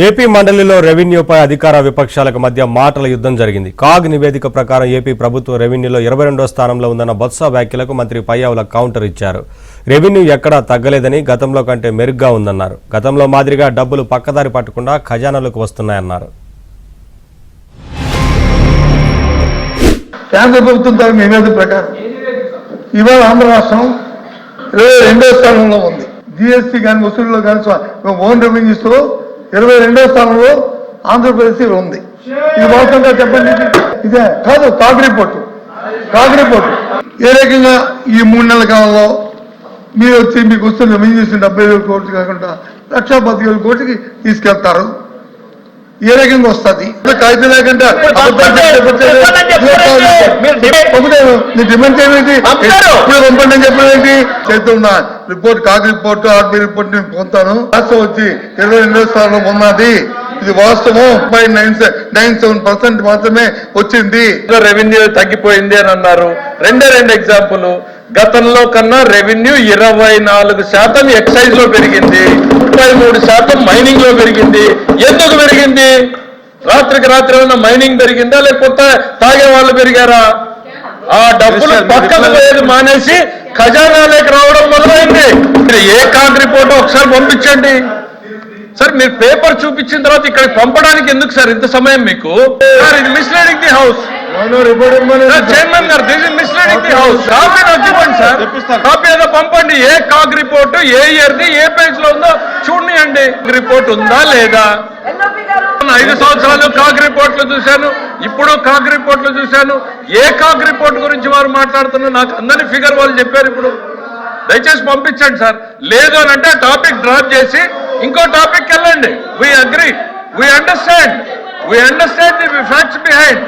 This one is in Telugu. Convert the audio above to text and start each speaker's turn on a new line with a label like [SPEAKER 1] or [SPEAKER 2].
[SPEAKER 1] ఏపీ మండలిలో రెవెన్యూపై అధికార విపక్షాలకు మధ్య మాటల యుద్ధం జరిగింది. కాగ్ నివేదిక ప్రకారం ఏపీ ప్రభుత్వం రెవెన్యూలో 22వ స్థానంలో ఉందన్న బొత్స వ్యాఖ్యలకు మంత్రి పయ్యావుల కౌంటర్ ఇచ్చారు. రెవెన్యూ ఎక్కడా తగ్గలేదని, గతంలో కంటే మెరుగ్గా ఉందన్నారు. గతంలో మాదిరిగా డబ్బులు పక్కదారి పట్టకుండా ఖజానాలకు వస్తున్నాయన్నారు.
[SPEAKER 2] కేంద్ర ప్రభుత్వం తగిన నివేదిక ప్రకారం ఇవాళ ఆంధ్ర రాష్ట్రం 22వ స్థానంలో ఉంది. జిఎస్టీ కానీ వసూలులో కానీ ఓన్ రెవెన్యూస్లో 22వ స్థానంలో ఆంధ్రప్రదేశ్ ఉంది. ఇది వాస్తవంగా చెప్పండి. ఇదే కాదు కాగ్ రిపోర్టు. ఏ రకంగా ఈ 3 నెలల కాలంలో మీరు వచ్చి మీకు వస్తున్న రెవెన్యూస్ 70,000 కోట్లు కాకుండా 1,15,000 కోట్లకి తీసుకెళ్తారు. ఏ రకంగా వస్తుంది? కాగితం లేకుండా డిమాండ్ చేయమేంటి, ఇప్పుడు పంపండి అని చెప్పేది చేస్తున్న report CAG report RB report నేను పొందుతాను. రాష్ట్రం వచ్చి 22వ స్థానంలో ఉన్నది. ఇది వాస్తవం. 97% మాత్రమే వచ్చింది.
[SPEAKER 3] రెవెన్యూ తగ్గిపోయింది అని అన్నారు. రెండు ఎగ్జాంపుల్. గతంలో కన్నా రెవెన్యూ 24% ఎక్సైజ్ లో పెరిగింది, 33% మైనింగ్ లో పెరిగింది. ఎందుకు పెరిగింది? రాత్రికి రాత్రి ఏమన్నా మైనింగ్ పెరిగిందా, లేకపోతే తాగే వాళ్ళు పెరిగారా? ఆ డబ్బులు పక్కకు పోయేది మానేసి ఖజానాలోకి రావడం మొదలైంది. ఏ కాగ్ రిపోర్ట్ ఒకసారి పంపించండి సార్. మీరు పేపర్ చూపించిన తర్వాత ఇక్కడ పంపడానికి ఎందుకు సార్ ఇంత సమయం మీకు? సార్ ఇది మిస్లీడింగ్ ది హౌస్. చైర్మన్ గారు this is misleading the house. Copy నాకు ఇవ్వండి సార్. కాపీ ఏదో పంపండి. ఏ కాగ్ రిపోర్ట్ ఏ ఇయర్ది ఏ పేజ్ లో ఉందో చూడండి. రిపోర్ట్ ఉందా లేదా? 5 సంవత్సరాలు కాగ్ రిపోర్ట్లు చూశాను, ఇప్పుడు కాగ్ రిపోర్ట్లు చూశాను. ఏ కాగ్ రిపోర్ట్ గురించి వారు మాట్లాడుతున్నారు? నాకు అందరి ఫిగర్ వాళ్ళు చెప్పారు. ఇప్పుడు దయచేసి పంపించండి సార్. లేదు అని అంటే టాపిక్ డ్రాప్ చేసి ఇంకో టాపిక్ వెళ్ళండి. We agree, we understand the facts behind.